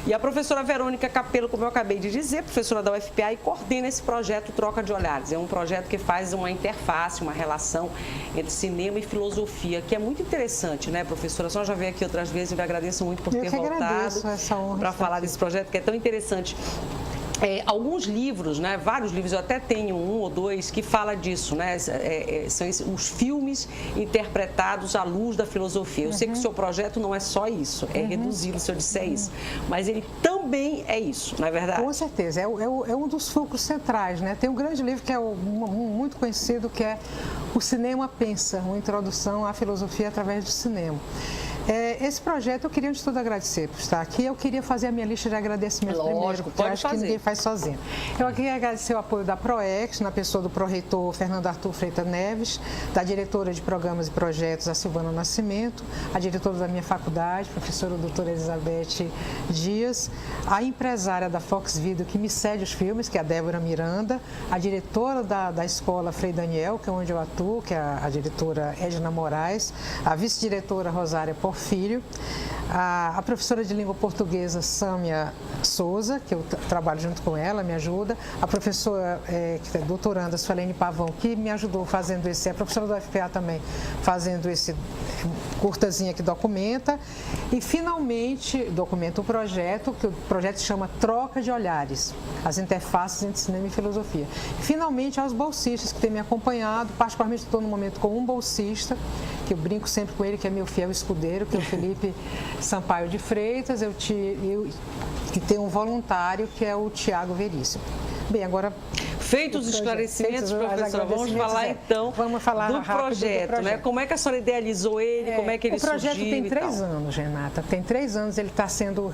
E a professora Verônica Capello, como eu acabei de dizer, professora da UFPA, e coordena esse projeto Troca de Olhares. É um projeto que faz uma interface, uma relação entre cinema e filosofia, que é muito interessante, né, professora? A senhora já veio aqui outras vezes, eu lhe agradeço muito por ter voltado para falar desse projeto que é tão interessante. Alguns livros, né, vários livros, eu até tenho um ou dois que fala disso, né, são os filmes interpretados à luz da filosofia. Eu sei que o seu projeto não é só isso, é reduzi-lo, se eu disser isso, mas ele também é isso, não é verdade? Com certeza, é um dos fulcros centrais, né? Tem um grande livro que é muito conhecido, que é O Cinema Pensa, uma introdução à filosofia através do cinema. Esse projeto eu queria, antes de tudo, agradecer por estar aqui. Eu queria fazer a minha lista de agradecimentos primeiro, porque eu acho que ninguém faz sozinho. Eu queria agradecer o apoio da PROEX, na pessoa do pró-reitor Fernando Arthur Freitas Neves, da diretora de programas e projetos, a Silvana Nascimento, a diretora da minha faculdade, professora doutora Elizabeth Dias, a empresária da Fox Video, que me cede os filmes, que é a Débora Miranda, a diretora da escola Frei Daniel, que é onde eu atuo, que é a diretora Edna Moraes, a vice-diretora Rosária Filho, a professora de língua portuguesa Sâmia Souza, que eu trabalho junto com ela, me ajuda, a professora que é doutoranda Suelene Pavão, que me ajudou fazendo a professora da UFPA também, fazendo esse curtazinho que documenta, e finalmente documenta o projeto, que o projeto se chama Troca de Olhares, as interfaces entre cinema e filosofia. Finalmente aos bolsistas que têm me acompanhado, particularmente estou no momento com um bolsista, que eu brinco sempre com ele, que é meu fiel escudeiro, que é o Felipe Sampaio de Freitas, e tem um voluntário, que é o Tiago Veríssimo. Bem, agora... Feitos os esclarecimentos, professora, vamos falar então do projeto, né? Como é que a senhora idealizou ele, como é que ele surgiu? O projeto tem 3 anos, Renata, tem 3 anos, ele está sendo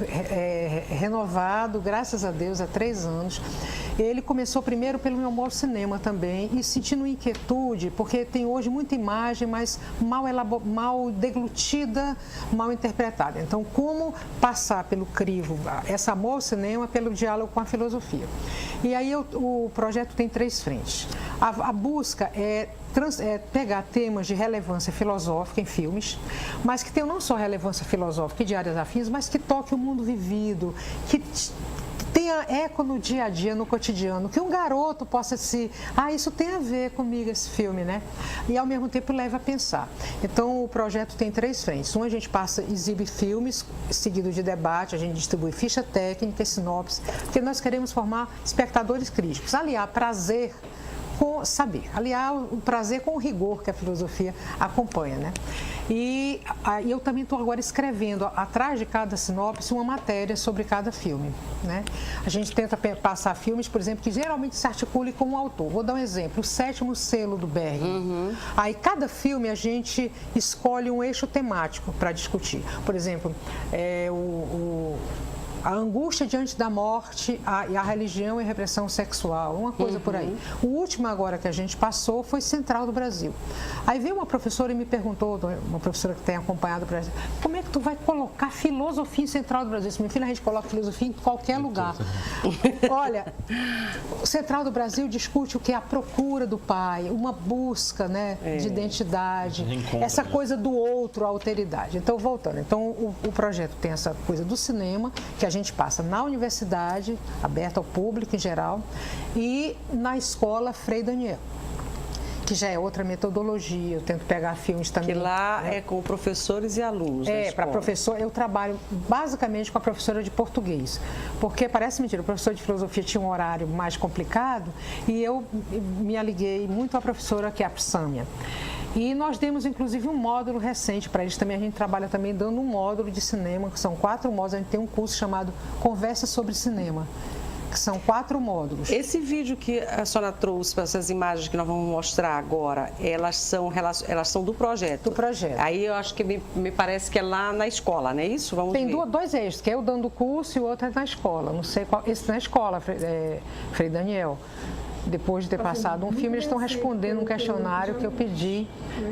renovado, graças a Deus, há 3 anos. Ele começou primeiro pelo meu amor ao cinema também, e sentindo inquietude, porque tem hoje muita imagem, mas mal deglutida, mal interpretada. Então, como passar pelo crivo, esse amor ao cinema, pelo diálogo com a filosofia? E aí o projeto tem 3 frentes. A busca é pegar temas de relevância filosófica em filmes, mas que tenham não só relevância filosófica e de áreas afins, mas que toque o mundo vivido, que tenha eco no dia a dia, no cotidiano, que um garoto possa isso tem a ver comigo, esse filme, né? E ao mesmo tempo leva a pensar. Então o projeto tem 3 frentes. A gente exibe filmes, seguido de debate, a gente distribui ficha técnica, sinopse, porque nós queremos formar espectadores críticos, aliar prazer com saber, aliar o prazer com o rigor que a filosofia acompanha, né? E eu também estou agora escrevendo, atrás de cada sinopse, uma matéria sobre cada filme, né? A gente tenta passar filmes, por exemplo, que geralmente se articulem com um autor. Vou dar um exemplo, O Sétimo Selo, do Berg. Aí, cada filme, a gente escolhe um eixo temático para discutir. Por exemplo, a angústia diante da morte e a religião e a repressão sexual, uma coisa por aí. O último agora que a gente passou foi Central do Brasil. Aí veio uma professora e me perguntou, uma professora que tem acompanhado o Brasil, como é que tu vai colocar filosofia em Central do Brasil? Meu filho, a gente coloca filosofia em qualquer lugar. Olha, o Central do Brasil discute o que é a procura do pai, uma busca, né, de identidade, essa coisa do outro, a alteridade. Então, voltando. Então, o projeto tem essa coisa do cinema, que a gente passa na universidade, aberta ao público em geral, e na escola Frei Daniel, que já é outra metodologia. Eu tento pegar filmes também. Que lá é com professores e alunos. Para professor, eu trabalho basicamente com a professora de português, porque parece mentira, o professor de filosofia tinha um horário mais complicado e eu me aliguei muito à professora, que é a Sâmia. E nós demos, inclusive, um módulo recente para eles também. A gente trabalha também dando um módulo de cinema, que são 4 módulos. A gente tem um curso chamado Conversa sobre Cinema, que são 4 módulos. Esse vídeo que a senhora trouxe, para essas imagens que nós vamos mostrar agora, elas são do projeto? Do projeto. Aí eu acho que me parece que é lá na escola, não é isso? Vamos tem ver. 2 eixos, que é eu dando o curso e o outro é na escola. Não sei qual. Esse na escola, Frei Daniel. depois de ter passado um filme, eles estão respondendo um questionário que eu pedi,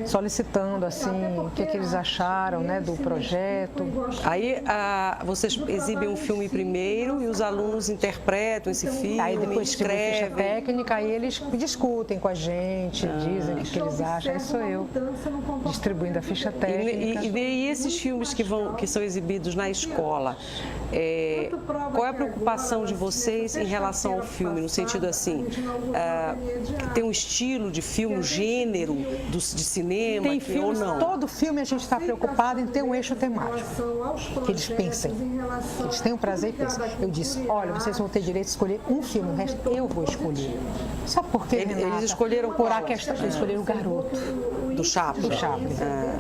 solicitando assim o que eles acharam, né, do projeto. Aí vocês exibem um filme primeiro e os alunos interpretam esse filme, aí depois escrevem. Ficha técnica, aí eles discutem com a gente, dizem o que eles acham. Aí sou eu distribuindo a ficha técnica. E esses filmes que são exibidos na escola, qual é a preocupação de vocês em relação ao filme, no sentido assim, tem um estilo de filme, um gênero de cinema, tem filmes, ou não? Todo filme a gente está preocupado em ter um eixo temático, que eles pensem, que eles tenham prazer e pensem. Eu disse, olha, vocês vão ter direito de escolher um filme, o resto eu vou escolher. Sabe por quê, Renata? Eles escolheram por a questão, eles escolheram o garoto. Do Chaplin. Do Chaplin.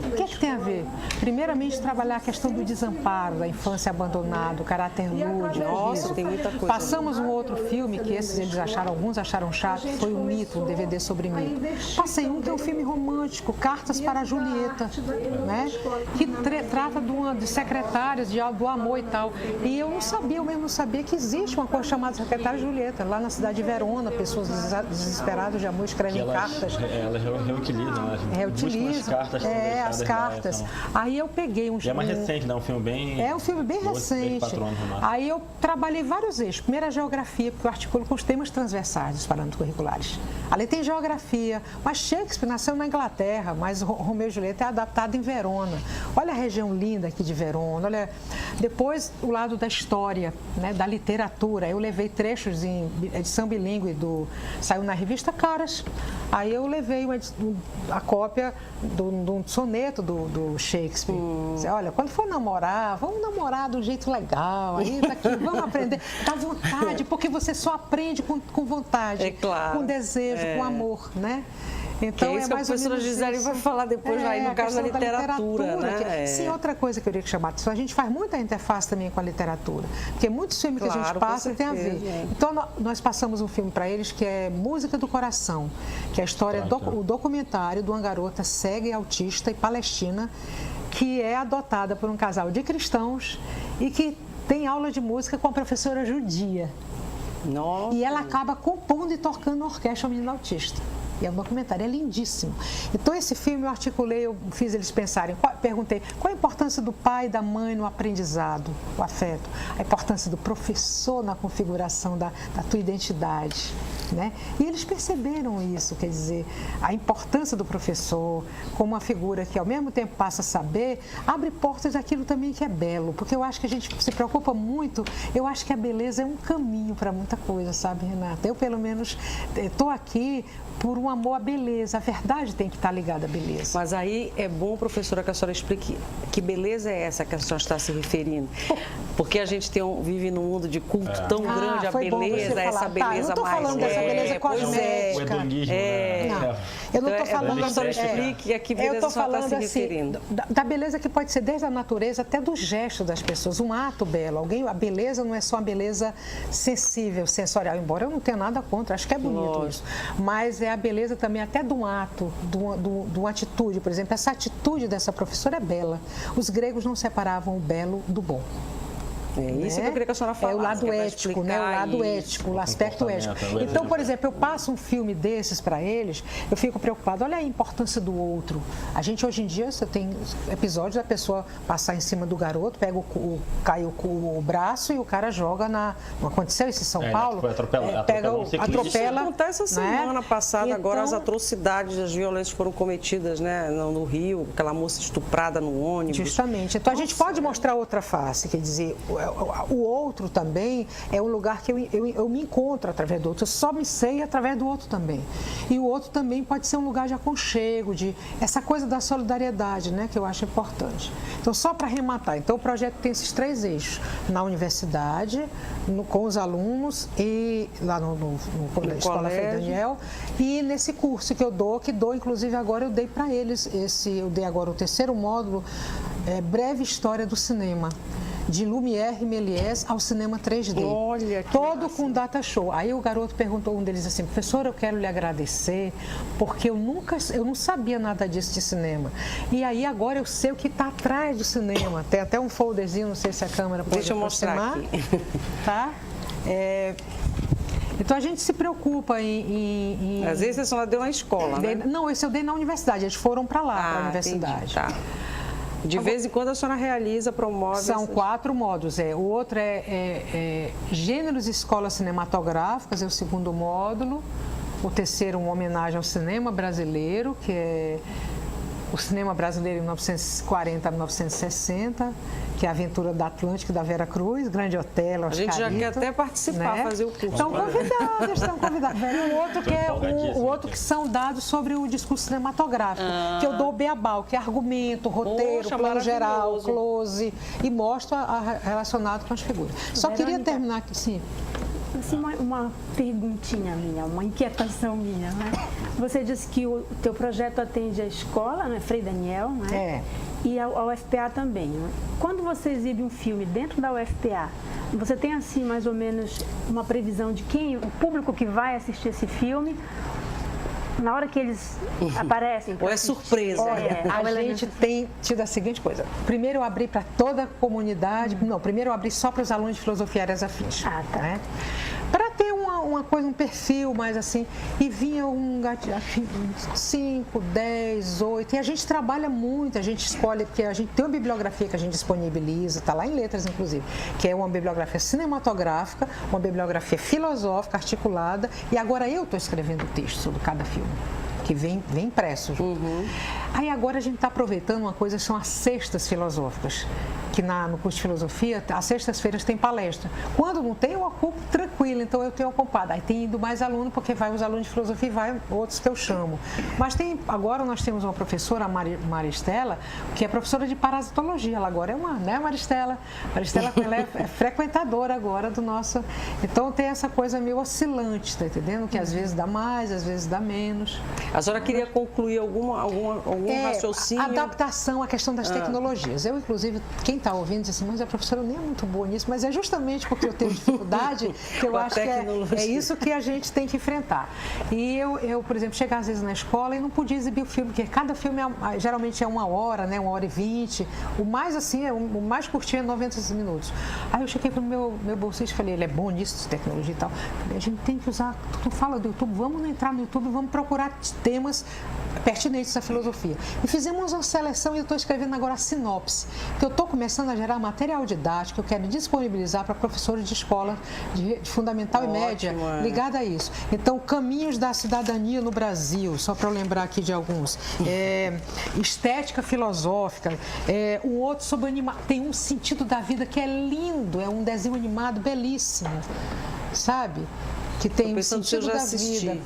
O que é que tem a ver? Primeiramente, trabalhar a questão do desamparo, da infância abandonada, o caráter lúdico. Nossa, tem muita coisa. Passamos um outro filme que alguns acharam chato, foi o Mito, um DVD sobre mito. Passei um que é um filme romântico, Cartas para a Julieta, né? Que trata de secretárias, do amor e tal. E eu mesmo não sabia que existe uma coisa chamada Secretária Julieta, lá na cidade de Verona, pessoas desesperadas de amor escrevem cartas. Elas reutilizam, né? Reutilizam, as cartas. Aí eu peguei é mais recente, né? Um filme bem... É um filme bem recente. Aí eu trabalhei vários eixos. Primeiro a geografia, porque eu articulo com os temas transversais dos parâmetros curriculares. Ali tem geografia, mas Shakespeare nasceu na Inglaterra, mas Romeu e Julieta é adaptado em Verona. Olha a região linda aqui de Verona. Olha. Depois o lado da história, né, da literatura. Eu levei trechos em edição bilíngue saiu na revista Caras. Aí eu levei a cópia de um soneto do Shakespeare. Olha, quando for namorar, vamos namorar de um jeito legal. Aí daqui, vamos aprender. Dá vontade, porque você só aprende com vontade, com desejo, com amor, né? Então, que é isso que a professora Gisele vai falar depois, aí no caso da literatura, né? Sim, outra coisa que eu queria chamar a atenção, a gente faz muita interface também com a literatura, porque muitos filmes que a gente passa tem a ver. Então, nós passamos um filme para eles que é Música do Coração, que é a história, o documentário de uma garota cega e autista e palestina, que é adotada por um casal de cristãos e que tem aula de música com a professora judia. Nossa. E ela acaba compondo e tocando na orquestra ao menino autista. E é um documentário, é lindíssimo. Então, esse filme eu articulei, eu fiz eles pensarem, perguntei qual a importância do pai e da mãe no aprendizado, o afeto, a importância do professor na configuração da tua identidade, né? E eles perceberam isso, quer dizer, a importância do professor como uma figura que, ao mesmo tempo, passa a saber, abre portas daquilo também que é belo, porque eu acho que a gente se preocupa muito, eu acho que a beleza é um caminho para muita coisa, sabe, Renata? Eu, pelo menos, estou aqui por um amor à beleza. A verdade tem que estar ligada à beleza. Mas aí é bom, professora, que a senhora explique que beleza é essa que a senhora está se referindo. Porque a gente vive num mundo de culto tão grande, a beleza, essa beleza eu não estou falando dessa beleza cosmética. Eu não estou falando... Que a senhora explique a que beleza a senhora está se referindo. Da beleza que pode ser desde a natureza até do gesto das pessoas, um ato belo. A beleza não é só uma beleza sensível, sensorial, embora eu não tenha nada contra, acho que é bonito isso. Mas é a beleza também até de um ato, de uma atitude. Por exemplo, essa atitude dessa professora é bela. Os gregos não separavam o belo do bom. É isso que eu queria que a senhora falasse. É o lado ético, né? O lado ético, o aspecto ético. Então, por exemplo, eu passo um filme desses para eles, eu fico preocupada. Olha a importância do outro. A gente, hoje em dia, você tem episódios da pessoa passar em cima do garoto, cai o braço e o cara joga na... Não aconteceu isso em São Paulo? Atropela. Isso acontece essa semana passada, então, agora as atrocidades, as violências foram cometidas, né, no Rio, aquela moça estuprada no ônibus. Justamente. Então, a gente pode mostrar outra face, quer dizer... O outro também é um lugar que eu me encontro através do outro, eu só me sei através do outro também. E o outro também pode ser um lugar de aconchego, de essa coisa da solidariedade, né, que eu acho importante. Então, só para arrematar, então o projeto tem esses 3 eixos, na universidade, com os alunos e lá na Escola Frei Daniel, e nesse curso que eu dou, inclusive agora eu dei para eles, eu dei agora o 3º módulo, Breve História do Cinema. De Lumière e Méliès ao cinema 3D. Olha que todo massa. Com data show. Aí o garoto perguntou, um deles assim, professor, eu quero lhe agradecer, porque eu não sabia nada disso de cinema. E aí agora eu sei o que está atrás do cinema. Tem até um folderzinho, não sei se a câmera pode Deixa eu mostrar aqui. Tá? Então a gente se preocupa em... Às vezes você só deu na escola, né? Não, esse eu dei na universidade, eles foram para lá, para a universidade. Entendi, tá. De vez em quando a senhora realiza, promove... São 4 módulos. O outro é Gêneros e Escolas Cinematográficas, é o segundo módulo. O terceiro, uma homenagem ao cinema brasileiro, que é o cinema brasileiro em 1940 a 1960, que é a Aventura da Atlântica, da Vera Cruz, Grande Otelo, A gente já quer até participar, né? fazer o curso. Estão convidados. O outro que é o outro que são dados sobre o discurso cinematográfico, que eu dou o beabá, que é argumento, roteiro, Poxa, plano geral, maravilhoso. close, e mostro relacionado com as figuras. Só queria terminar aqui, sim. Assim, uma perguntinha minha, uma inquietação minha, né? Você disse que o teu projeto atende a escola, né? Frei Daniel, né? É. E a UFPA também, né? Quando você exibe um filme dentro da UFPA, você tem assim mais ou menos uma previsão de quem, o público que vai assistir esse filme? Na hora que eles aparecem... Ou é surpresa? A gente tem tido a seguinte coisa. Primeiro eu abri para toda a comunidade. Não, primeiro eu abri só para os alunos de filosofia e áreas afins. Ah, tá. Né? Para ter uma coisa, um perfil mais assim. E vinha 5, 10, 8. E a gente trabalha muito, a gente escolhe, porque a gente tem uma bibliografia que a gente disponibiliza, está lá em letras, inclusive, que é uma bibliografia cinematográfica, uma bibliografia filosófica, articulada. E agora eu estou escrevendo o texto sobre cada filme, que vem impresso. Aí agora a gente está aproveitando uma coisa que são as cestas filosóficas, que no curso de filosofia, às sextas-feiras tem palestra. Quando não tem, eu ocupo tranquilo, então eu tenho ocupado. Aí tem ido mais aluno, porque vai os alunos de filosofia e vai outros que eu chamo. Mas agora nós temos uma professora, a Maristela, que é professora de parasitologia. Ela agora é uma, né, Maristela? Maristela, ela é frequentadora agora do nosso... Então tem essa coisa meio oscilante, tá entendendo? Que às vezes dá mais, às vezes dá menos. A senhora queria concluir algum raciocínio? A adaptação à questão das tecnologias. Eu, inclusive, quem está ouvindo diz assim, mas a professora nem é muito boa nisso, mas é justamente porque eu tenho dificuldade que eu acho que é isso que a gente tem que enfrentar. E eu, por exemplo, chegar às vezes na escola e não podia exibir o filme, porque cada filme geralmente é 1 hora, né, 1h20, o mais assim, o mais curtinho é 90 minutos. Aí eu cheguei para o meu bolsista e falei, ele é bom nisso, de tecnologia e tal. Falei, a gente tem que usar, tu fala do YouTube, vamos entrar no YouTube, vamos procurar temas pertinentes à filosofia. E fizemos uma seleção e eu estou escrevendo agora a sinopse, que eu estou começando a gerar material didático, eu quero disponibilizar para professores de escola de fundamental e média ligada a isso. Então, caminhos da cidadania no Brasil, só para eu lembrar aqui de alguns. Estética filosófica, um outro sobre animar, tem um sentido da vida que é lindo, é um desenho animado belíssimo, sabe? Que tem um sentido da vida.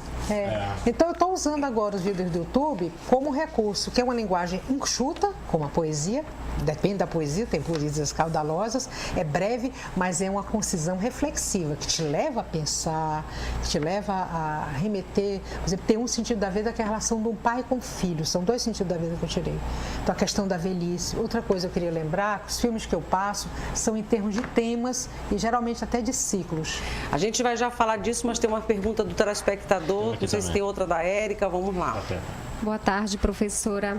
Então, eu estou usando agora os vídeos do YouTube como recurso, que é uma linguagem enxuta, como a poesia, depende da poesia, tem poesias caudalosas, é breve, mas é uma concisão reflexiva, que te leva a pensar, que te leva a remeter. Por exemplo, tem um sentido da vida que é a relação de um pai com o filho, são 2 sentidos da vida que eu tirei. Então, a questão da velhice. Outra coisa que eu queria lembrar, os filmes que eu passo são em termos de temas e geralmente até de ciclos. A gente vai já falar disso, mas tem uma pergunta do telespectador, não sei se tem outra da Érica, vamos lá. Boa tarde, professora.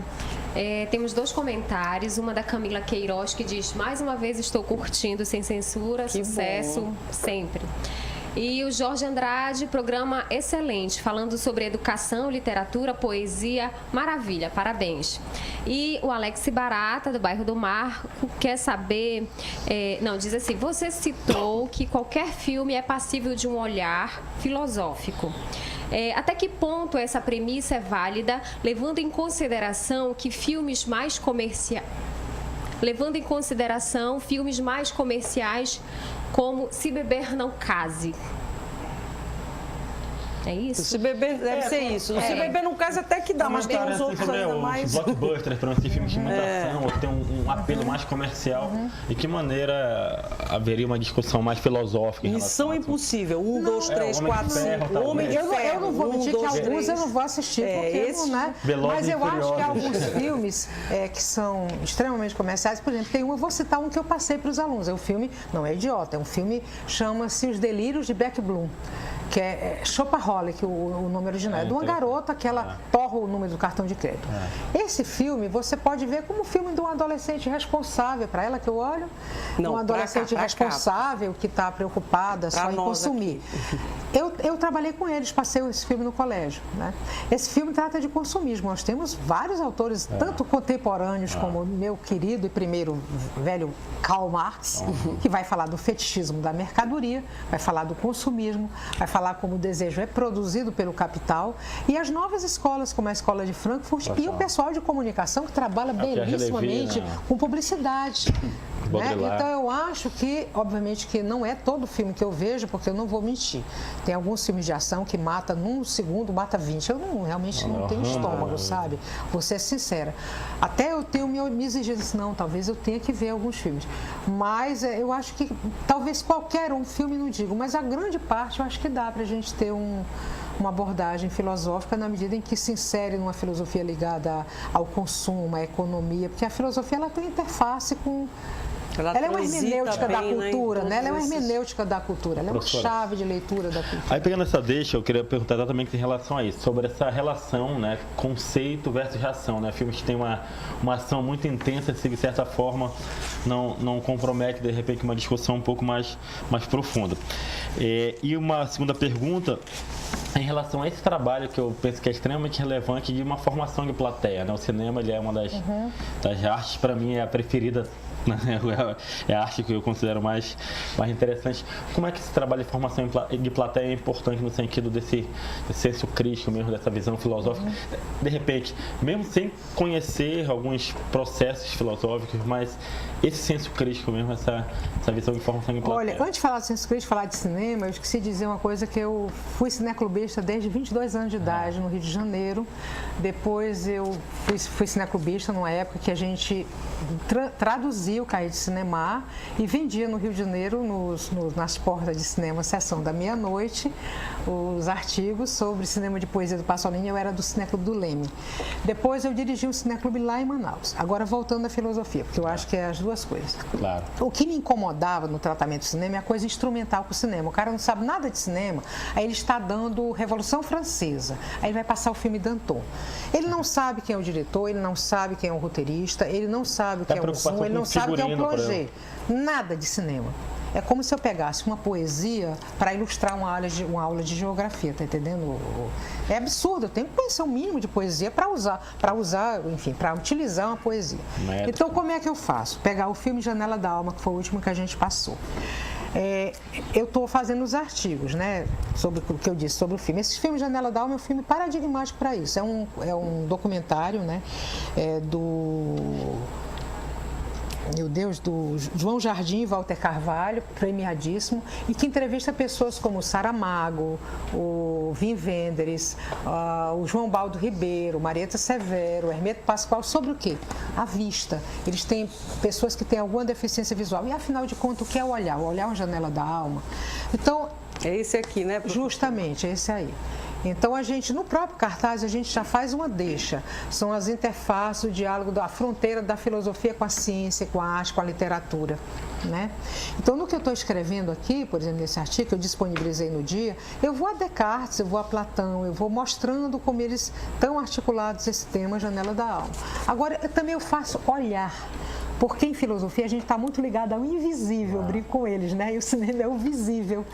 Temos 2 comentários, uma da Camila Queiroz, que diz, mais uma vez estou curtindo Sem Censura, Que sucesso bom. sempre. E o Jorge Andrade, programa excelente, falando sobre educação, literatura, poesia, maravilha, parabéns. E o Alex Barata, do bairro do Marco, quer saber, diz assim, você citou que qualquer filme é passível de um olhar filosófico. Até que ponto essa premissa é válida, levando em consideração filmes mais comerciais, como Se Beber Não Case. É isso? Se beber, deve ser isso. Se beber não casa até que dá, mas tem uns outros ainda mais. Blockbusters, para esse filme de imitação, ou tem um apelo mais comercial. De que maneira haveria uma discussão mais filosófica em relação Missão Impossível, 1, 2, 3, Homem de 4, Ferro, 5. talvez. Homem de Ferro. Eu não vou mentir que alguns eu não vou assistir, porque esse, não, né? Velozes Mas eu e acho que Furiosos. alguns filmes que são extremamente comerciais, por exemplo, tem eu vou citar um que eu passei para os alunos. O filme não é idiota, é um filme chama-se Os Delírios de Beck Bloom, que é Shopaholic, o nome original. É de uma garota que ela torra o número do cartão de crédito. Esse filme, você pode ver como um filme de um adolescente responsável, para ela que eu olho, uma adolescente responsável que está preocupada só em consumir. Eu trabalhei com eles, passei esse filme no colégio, né? Esse filme trata de consumismo. Nós temos vários autores, tanto contemporâneos como o meu querido e primeiro velho Karl Marx, que vai falar do fetichismo da mercadoria, vai falar do consumismo, vai falar como o desejo é produzido pelo capital, e as novas escolas, como a Escola de Frankfurt, e o pessoal de comunicação que trabalha belíssimamente com publicidade. Né? Então eu acho que, obviamente, que não é todo filme que eu vejo, porque eu não vou mentir. Tem alguns filmes de ação que mata num segundo, mata 20. Eu realmente não tenho estômago, sabe? Vou ser sincera. Até eu tenho me exigido assim, não, talvez eu tenha que ver alguns filmes. Mas eu acho que talvez qualquer filme, não digo, mas a grande parte eu acho que dá pra gente ter uma abordagem filosófica na medida em que se insere numa filosofia ligada ao consumo, à economia, porque a filosofia ela tem interface com... Ela é uma hermenêutica da cultura, né? Ela é uma hermenêutica da cultura, ela é uma chave de leitura da cultura. Aí, pegando essa deixa, eu queria perguntar exatamente em relação a isso, sobre essa relação, né, conceito versus reação, né? Filmes que têm uma ação muito intensa, que de certa forma não compromete, de repente, uma discussão um pouco mais profunda. E uma segunda pergunta, em relação a esse trabalho que eu penso que é extremamente relevante de uma formação de plateia, né? O cinema, ele é uma das artes, para mim, é a preferida, é a arte que eu considero mais interessante. Como é que esse trabalho de formação de plateia é importante no sentido desse senso crítico mesmo, dessa visão filosófica? De repente, mesmo sem conhecer alguns processos filosóficos, mas esse senso crítico mesmo, essa visão de formação de plateia. Olha, antes de falar de senso crítico, falar de cinema, eu esqueci de dizer uma coisa, que eu fui cineclubista desde 22 anos de idade no Rio de Janeiro. Depois eu fui cineclubista numa época que a gente traduzia o Cahiers de Cinema e vendia no Rio de Janeiro, nas portas de cinema, sessão da meia-noite, os artigos sobre cinema de poesia do Pasolini. Eu era do Cineclube do Leme. Depois eu dirigi um cineclube lá em Manaus. Agora voltando à filosofia, porque eu acho que é as duas coisas. Claro. O que me incomodava no tratamento do cinema é a coisa instrumental com o cinema. O cara não sabe nada de cinema, aí ele está dando Revolução Francesa, aí ele vai passar o filme Danton. Ele não sabe quem é o diretor, ele não sabe quem é o roteirista, ele não sabe quem é o som, ele não sabe quem é o projeto. Nada de cinema. É como se eu pegasse uma poesia para ilustrar uma aula de geografia, tá entendendo? É absurdo, eu tenho que conhecer o mínimo de poesia para utilizar uma poesia. Então, como é que eu faço? Pegar o filme Janela da Alma, que foi o último que a gente passou. Eu estou fazendo os artigos, né, sobre o que eu disse sobre o filme. Esse filme Janela da Alma é um filme paradigmático para isso. É um documentário, né, do João Jardim e Walter Carvalho, premiadíssimo, e que entrevista pessoas como Saramago, o Wim Wenders, o João Baldo Ribeiro, Marieta Severo, Hermeto Pascoal, sobre o quê? A vista. Eles têm pessoas que têm alguma deficiência visual. E, afinal de contas, o que é o olhar? O olhar é uma janela da alma. Então... É esse aqui, né, professor? Justamente, é esse aí. Então, no próprio cartaz, a gente já faz uma deixa. São as interfaces, o diálogo da fronteira da filosofia com a ciência, com a arte, com a literatura, né? Então, no que eu estou escrevendo aqui, por exemplo, nesse artigo que eu disponibilizei no dia, eu vou a Descartes, eu vou a Platão, eu vou mostrando como eles estão articulados esse tema, Janela da Alma. Agora, eu faço olhar. Porque em filosofia a gente está muito ligado ao invisível, eu brinco com eles, né? E o cinema é o visível.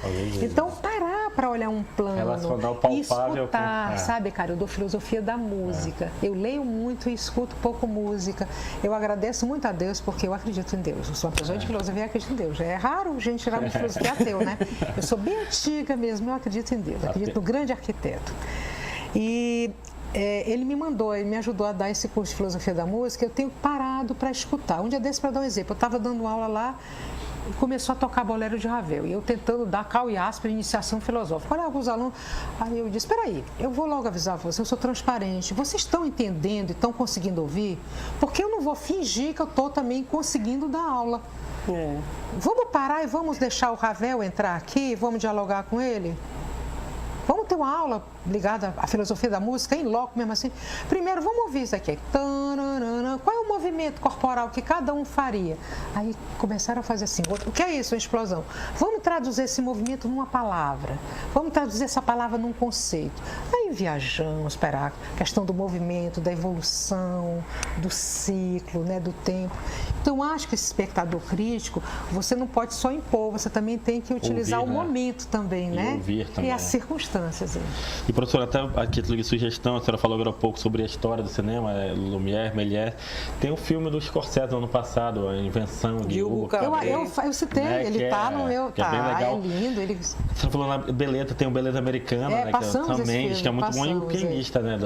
Então, parar para olhar um plano, relacionar o palpável e escutar, sabe, cara? Eu dou filosofia da música. Eu leio muito e escuto pouco música. Eu agradeço muito a Deus porque eu acredito em Deus. Eu sou uma pessoa de filosofia e acredito em Deus. É raro gente tirar de filosofia ateu, né? Eu sou bem antiga mesmo, eu acredito em Deus. Eu acredito no grande arquiteto. E... ele me ajudou a dar esse curso de filosofia da música. Eu tenho parado para escutar. Um dia desse, para dar um exemplo, eu estava dando aula lá e começou a tocar bolero de Ravel. E eu tentando dar cal e aspa para iniciação filosófica. Olha, alguns alunos. Aí eu disse: espera aí, eu vou logo avisar vocês, eu sou transparente. Vocês estão entendendo e estão conseguindo ouvir? Porque eu não vou fingir que eu estou também conseguindo dar aula. Vamos parar e vamos deixar o Ravel entrar aqui? Vamos dialogar com ele? Vamos ter uma aula ligada à filosofia da música, em loco mesmo assim. Primeiro, vamos ouvir isso aqui. Qual é o movimento corporal que cada um faria? Aí começaram a fazer assim, o que é isso, uma explosão? Vamos traduzir esse movimento numa palavra. Vamos traduzir essa palavra num conceito. Aí viajamos para a questão do movimento, da evolução, do ciclo, né, do tempo. Então, acho que esse espectador crítico, você não pode só impor, você também tem que utilizar ouvir, o momento também, né? Ouvir também, e as circunstâncias. E, professora, até a título de sugestão, a senhora falou agora há pouco sobre a história do cinema, Lumière, Méliès. Tem um filme do Scorsese do ano passado, A Invenção de Hugo Cabret. Eu citei, né, ele está no meu... Que é bem legal. É lindo. Ele... Você falou na Beleza, tem o Beleza Americana, né, que é o Sam Mendes, que é muito bom, e o pianista, né,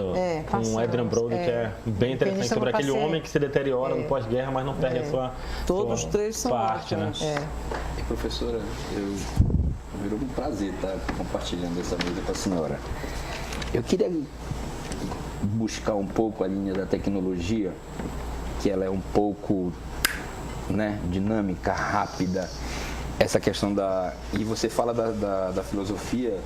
com o Adrian Brody, que é bem interessante, sobre aquele homem que se deteriora no pós-guerra, mas não perde a sua... Todos os três são parte, né? E, professora, virou um prazer estar compartilhando essa mesa com a senhora. Eu queria buscar um pouco a linha da tecnologia, que ela é um pouco, né, dinâmica, rápida. Essa questão e você fala da filosofia,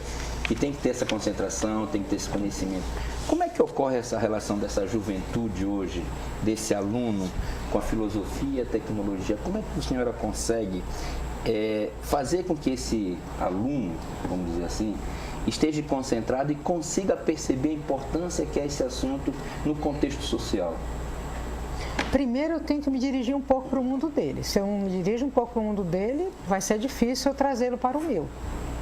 que tem que ter essa concentração, tem que ter esse conhecimento. Como é que ocorre essa relação dessa juventude hoje, desse aluno com a filosofia e a tecnologia? Como é que a senhora consegue fazer com que esse aluno, vamos dizer assim, esteja concentrado e consiga perceber a importância que é esse assunto no contexto social? Primeiro, eu tenho que me dirigir um pouco para o mundo dele. Se eu me dirijo um pouco para o mundo dele, vai ser difícil eu trazê-lo para o meu.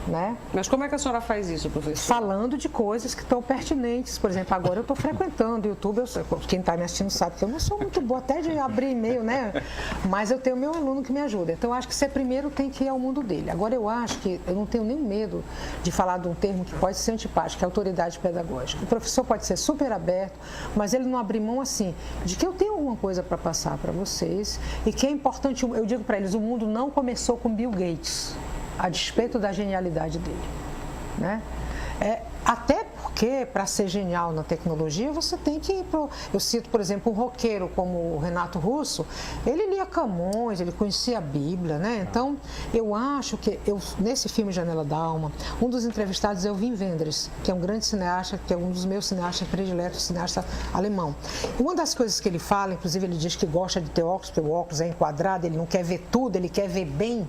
Né? Mas como é que a senhora faz isso, professor? Falando de coisas que estão pertinentes. Por exemplo, agora eu estou frequentando o YouTube. Quem está me assistindo sabe que eu não sou muito boa até de abrir e-mail, né? Mas eu tenho meu aluno que me ajuda. Então, eu acho que você primeiro tem que ir ao mundo dele. Agora, eu acho que eu não tenho nenhum medo de falar de um termo que pode ser antipático, que é autoridade pedagógica. O professor pode ser super aberto, mas ele não abrir mão assim, de que eu tenho alguma coisa para passar para vocês e que é importante. Eu digo para eles, o mundo não começou com Bill Gates, a despeito da genialidade dele, né? Até porque, para ser genial na tecnologia, você tem que ir pro... Eu cito, por exemplo, um roqueiro como o Renato Russo, ele lia Camões, ele conhecia a Bíblia, né? Então, eu acho que, nesse filme Janela da Alma, um dos entrevistados é o Wim Wenders, que é um grande cineasta, que é um dos meus cineastas prediletos, cineasta alemão. Uma das coisas que ele fala, inclusive ele diz que gosta de ter óculos, porque o óculos é enquadrado, ele não quer ver tudo, ele quer ver bem.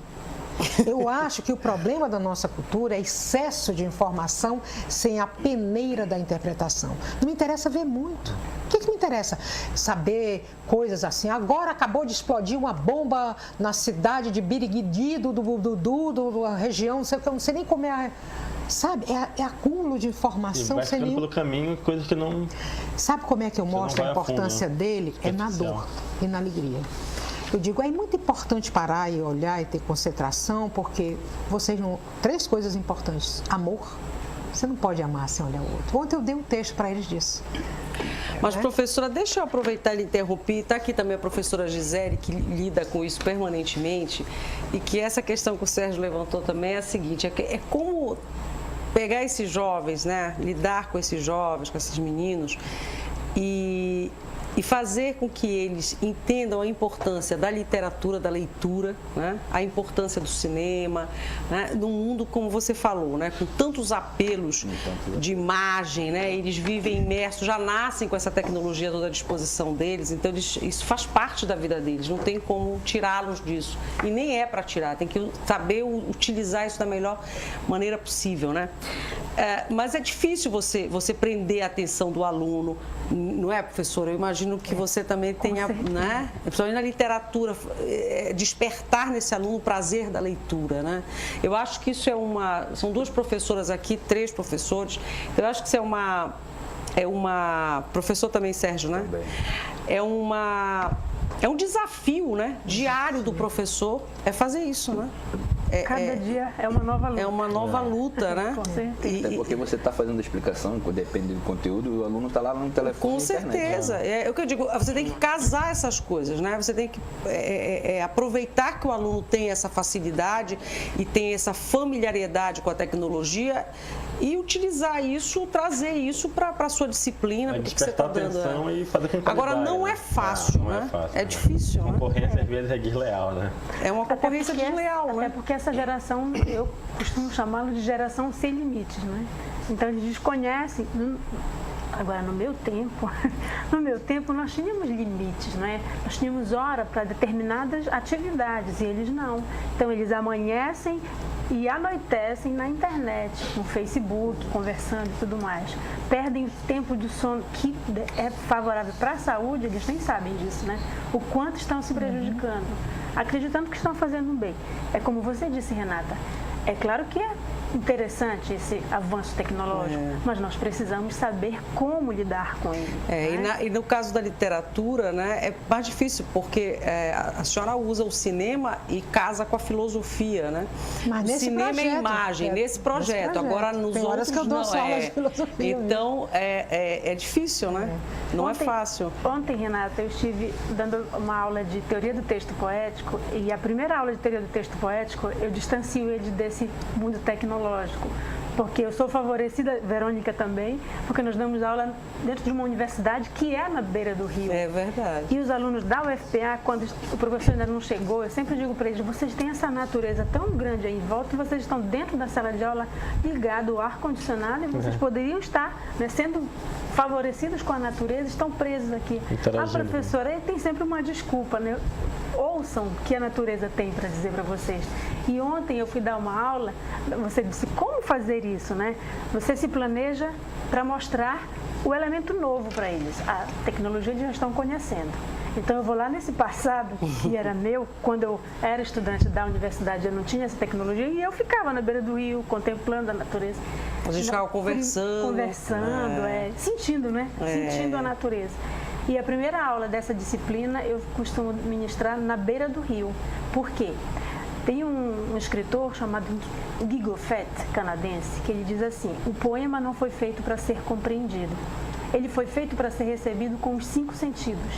Eu acho que o problema da nossa cultura é excesso de informação sem a peneira da interpretação. Não me interessa ver muito. O que me interessa? Saber coisas assim. Agora acabou de explodir uma bomba na cidade de Birigui, da região, não sei o que, eu não sei nem como é. Sabe, é acúmulo de informação. E vai ficando pelo caminho coisas que não... Sabe como é que eu mostro a importância dele? É na dor e na alegria. Eu digo, é muito importante parar e olhar e ter concentração, porque vocês não... 3 coisas importantes. Amor. Você não pode amar sem olhar o outro. Ontem eu dei um texto para eles disso. Mas, professora, deixa eu aproveitar e interromper. Está aqui também a professora Gisele, que lida com isso permanentemente, e que essa questão que o Sérgio levantou também é a seguinte, é como pegar esses jovens, né, lidar com esses jovens, com esses meninos, e fazer com que eles entendam a importância da literatura, da leitura, né? A importância do cinema, né? Num mundo, como você falou, né? Com tantos apelos de imagem, né? Eles vivem imersos, já nascem com essa tecnologia toda à disposição deles, então isso faz parte da vida deles, não tem como tirá-los disso. E nem é para tirar, tem que saber utilizar isso da melhor maneira possível, né? Mas é difícil você prender a atenção do aluno, não é, professora? Eu imagino que você também tenha, né? Principalmente na literatura, despertar nesse aluno o prazer da leitura, né? Eu acho que isso são 2 professoras aqui, 3 professores, eu acho que isso é uma professor também, Sérgio, né? Também. É um desafio, né? Diário do professor, fazer isso, né? Cada dia é uma nova luta. É uma nova luta, né? Com certeza. Até porque você está fazendo a explicação, depende do conteúdo, o aluno está lá no telefone. Com certeza. É o que eu digo, você tem que casar essas coisas, né? Você tem que aproveitar que o aluno tem essa facilidade e tem essa familiaridade com a tecnologia e utilizar isso, trazer isso para a sua disciplina, porque você está dando. Atenção e fazer com qualidade, Agora, não é fácil, não né? É fácil, é difícil, A concorrência, às vezes, é desleal, né? É uma concorrência desleal, né? É porque essa geração, eu costumo chamá-la de geração sem limites, né? Então, eles desconhecem. Agora, no meu tempo nós tínhamos limites, né? Nós tínhamos hora para determinadas atividades e eles não. Então, eles amanhecem e anoitecem na internet, no Facebook, conversando e tudo mais. Perdem o tempo de sono que é favorável para a saúde, eles nem sabem disso, né? O quanto estão se prejudicando, acreditando que estão fazendo um bem. É como você disse, Renata, é claro que é interessante esse avanço tecnológico, mas nós precisamos saber como lidar com ele. E no caso da literatura, né, é mais difícil, porque a senhora usa o cinema e casa com a filosofia, né? Mas o nesse cinema projeto, é imagem, nesse projeto. Agora, nos tem horas outros, que eu dou não só aula de filosofia. Então, é difícil, né? Não é fácil. Ontem, Renata, eu estive dando uma aula de teoria do texto poético e a primeira aula de teoria do texto poético, eu distancio ele desse mundo tecnológico, porque eu sou favorecida, Verônica também, porque nós damos aula dentro de uma universidade que é na beira do rio. É verdade. E os alunos da UFPA, quando o professor ainda não chegou, eu sempre digo para eles, vocês têm essa natureza tão grande aí em volta, que vocês estão dentro da sala de aula ligado ao ar-condicionado e vocês poderiam estar, né, sendo favorecidos com a natureza, estão presos aqui. A professora tem sempre uma desculpa, né? Ouçam o que a natureza tem para dizer para vocês. E ontem eu fui dar uma aula, você disse como fazer isso, né? Você se planeja para mostrar o elemento novo para eles. A tecnologia eles já estão conhecendo. Então eu vou lá nesse passado, que era meu, quando eu era estudante da universidade, eu não tinha essa tecnologia, e eu ficava na beira do rio, contemplando a natureza. A gente ficava conversando. Sentindo, né? Sentindo a natureza. E a primeira aula dessa disciplina eu costumo ministrar na beira do rio. Por quê? Tem um escritor chamado Guy Goffet, canadense, que ele diz assim, o poema não foi feito para ser compreendido. Ele foi feito para ser recebido com os 5 sentidos.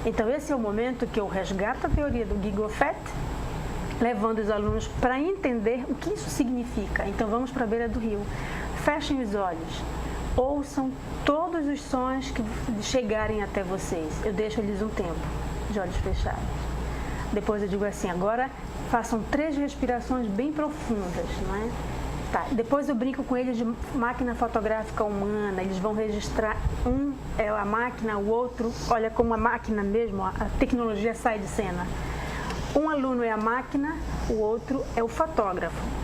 Então, esse é o momento que eu resgato a teoria do Guy Goffet, levando os alunos para entender o que isso significa. Então, vamos para a beira do rio. Fechem os olhos. Ouçam todos os sons que chegarem até vocês. Eu deixo eles um tempo, de olhos fechados. Depois eu digo assim, agora façam 3 respirações bem profundas, não é? Tá. Depois eu brinco com eles de máquina fotográfica humana, eles vão registrar, um é a máquina, o outro, olha como a máquina mesmo, a tecnologia sai de cena. Um aluno é a máquina, o outro é o fotógrafo.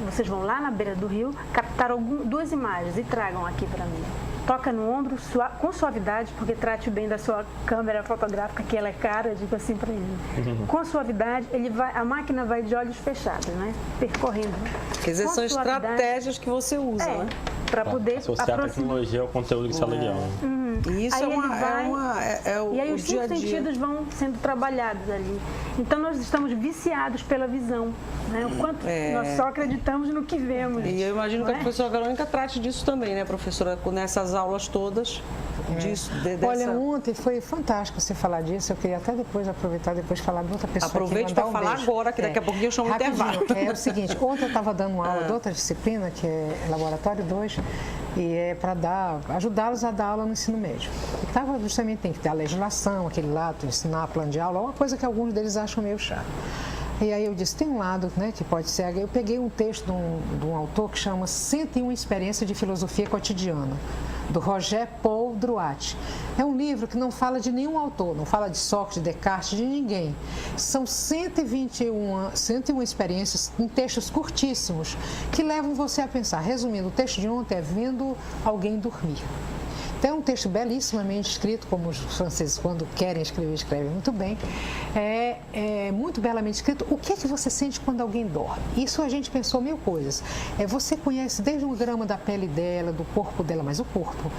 Vocês vão lá na beira do rio, captar 2 imagens e tragam aqui para mim. Toca no ombro com suavidade, porque trate bem da sua câmera fotográfica, que ela é cara, eu digo assim para ele. Com suavidade, a máquina vai de olhos fechados, né? Percorrendo. Quer dizer, são estratégias que você usa, né? Para poder associar a tecnologia ao conteúdo que está legal. E isso e aí o os dia a 5 dia. sentidos vão sendo trabalhados ali. Então nós estamos viciados pela visão, né? O quanto nós só acreditamos no que vemos. E eu imagino que a professora Verônica trate disso também, né, professora? Nessas aulas todas. Disso, Olha, ontem foi fantástico você falar disso. Eu queria até depois aproveitar e falar de outra pessoa. Aproveite para falar agora, que daqui a pouquinho eu chamo o intervalo. É o seguinte, ontem eu estava dando uma aula de outra disciplina, que é Laboratório 2, e é para ajudá-los a dar aula no ensino médio. E estava justamente, tem que ter a legislação, aquele lado, ensinar plano de aula, uma coisa que alguns deles acham meio chato. E aí eu disse, tem um lado, né, que pode ser... Eu peguei um texto de um autor que chama 101 Experiências de Filosofia Cotidiana, do Roger Paul Druat. É um livro que não fala de nenhum autor, não fala de Sócrates, Descartes, de ninguém. São 101 experiências em textos curtíssimos que levam você a pensar. Resumindo, o texto de ontem é vendo alguém dormir. Então, é um texto belíssimamente escrito, como os franceses, quando querem escrever, escrevem muito bem. É muito belamente escrito. O que é que você sente quando alguém dorme? Isso a gente pensou 1000 coisas. Você conhece desde o grama da pele dela, do corpo dela, mas o corpo.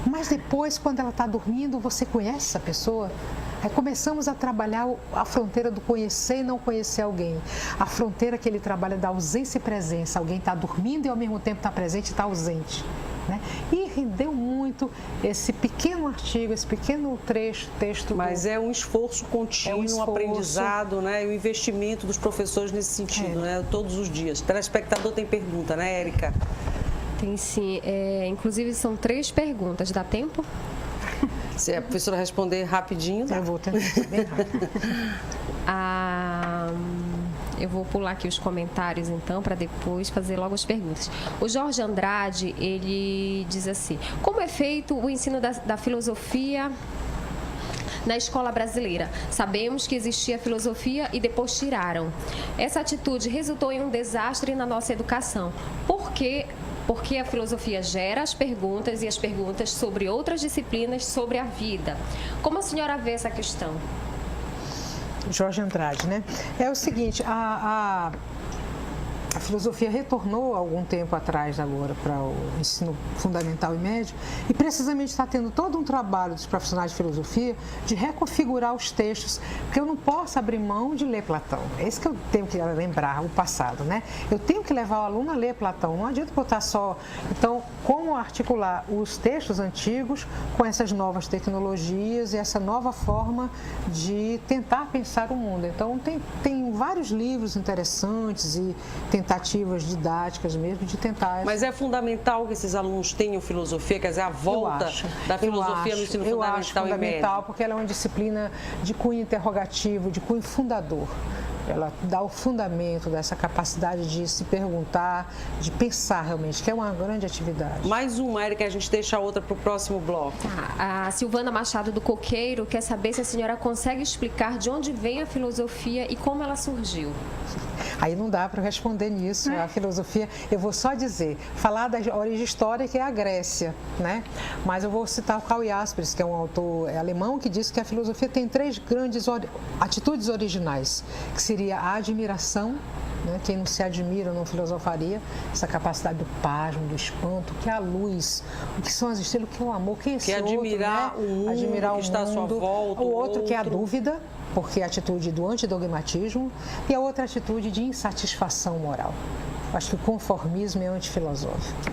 Mas depois, quando ela está dormindo, você conhece essa pessoa? Aí começamos a trabalhar a fronteira do conhecer e não conhecer alguém. A fronteira que ele trabalha da ausência e presença. Alguém está dormindo e ao mesmo tempo está presente e está ausente. né? E rendeu muito esse pequeno artigo, esse pequeno texto. Mas é um esforço contínuo, um aprendizado, né? E o investimento dos professores nesse sentido, né? Todos os dias. O telespectador tem pergunta, né, Érica? Tem sim. Inclusive, são 3 perguntas. Dá tempo? Se a professora responder rapidinho, tá? Eu vou tentar bem rápido. Eu vou pular aqui os comentários, então, para depois fazer logo as perguntas. O Jorge Andrade, ele diz assim: como é feito o ensino da filosofia na escola brasileira? Sabemos que existia filosofia e depois tiraram. Essa atitude resultou em um desastre na nossa educação. Por quê? Porque a filosofia gera as perguntas e as perguntas sobre outras disciplinas sobre a vida. Como a senhora vê essa questão? Jorge Andrade, né? É o seguinte, a filosofia retornou algum tempo atrás agora para o ensino fundamental e médio e precisamente está tendo todo um trabalho dos profissionais de filosofia de reconfigurar os textos, porque eu não posso abrir mão de ler Platão. É isso que eu tenho que lembrar, o passado, né? Eu tenho que levar o aluno a ler Platão, não adianta botar só... Então, como articular os textos antigos com essas novas tecnologias e essa nova forma de tentar pensar o mundo? Então, tem vários livros interessantes e tentativas didáticas mesmo de tentar... Mas é fundamental que esses alunos tenham filosofia, quer dizer, a volta da filosofia no ensino fundamental e médio. Eu acho fundamental, porque ela é uma disciplina de cunho interrogativo, de cunho fundador. Ela dá o fundamento dessa capacidade de se perguntar, de pensar realmente, que é uma grande atividade. Mais uma, Érica, a gente deixa a outra para o próximo bloco. A Silvana Machado do Coqueiro quer saber se a senhora consegue explicar de onde vem a filosofia e como ela surgiu. Aí não dá para responder nisso, a filosofia, eu vou só falar da origem histórica, que é a Grécia, né? Mas eu vou citar o Karl Jaspers, que é um autor alemão, que diz que a filosofia tem 3 grandes atitudes originais, que seria a admiração, né? Quem não se admira não filosofaria, essa capacidade do pasmo, do espanto, que é a luz, o que são as estrelas, o que é o amor, que é esse outro, admirar, né? O mundo, admirar o que está à sua volta. O outro que é a dúvida, porque é a atitude do antidogmatismo, e a outra atitude de insatisfação moral. Acho que o conformismo é antifilosófico.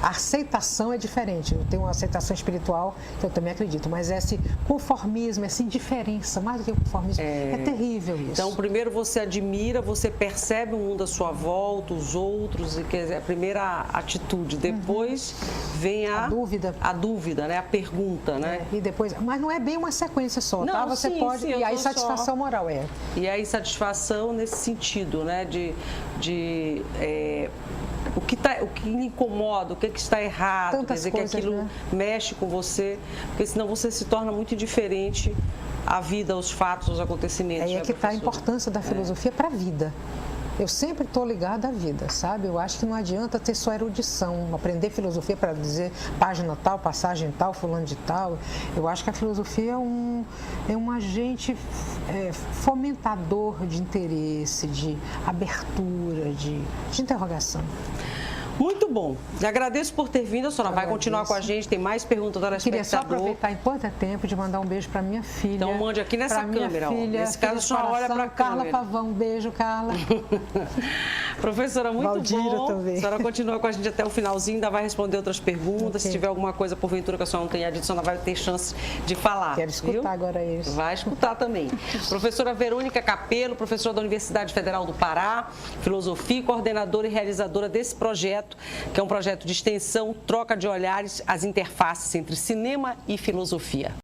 A aceitação é diferente, eu tenho uma aceitação espiritual que eu também acredito, mas esse conformismo, essa indiferença, mais do que o conformismo, é terrível isso. Então, primeiro você admira, você percebe o mundo à sua volta, os outros, e quer dizer, a primeira atitude, depois vem a dúvida, né? A pergunta, né? E depois, mas não é bem uma sequência só, não, tá? Você pode, e a insatisfação moral E a insatisfação nesse sentido, né? O que lhe incomoda, o que está errado, Tantas quer dizer coisas, que aquilo, né, mexe com você, porque senão você se torna muito indiferente à vida, aos fatos, aos acontecimentos. Aí é que está a importância da filosofia para a vida. Eu sempre estou ligada à vida, sabe? Eu acho que não adianta ter só erudição, aprender filosofia para dizer página tal, passagem tal, fulano de tal. Eu acho que a filosofia é um agente fomentador de interesse, de abertura, de interrogação. Muito bom. Agradeço por ter vindo. A senhora vai continuar com a gente. Tem mais perguntas da Queria só aproveitar, enquanto é tempo, de mandar um beijo para minha filha. Então mande aqui nessa câmera. Filha, nesse caso, a senhora olha para a câmera. Carla Pavão, um beijo, Carla. Professora, muito Valdira bom. Também. A senhora continua com a gente até o finalzinho, ainda vai responder outras perguntas. Okay. Se tiver alguma coisa, porventura, que a senhora não tenha dito, a senhora vai ter chance de falar. Quero escutar agora isso. Vai escutar também. Professora Verônica Capello, professora da Universidade Federal do Pará, filosofia, coordenadora e realizadora desse projeto, que é um projeto de extensão, troca de olhares, as interfaces entre cinema e filosofia.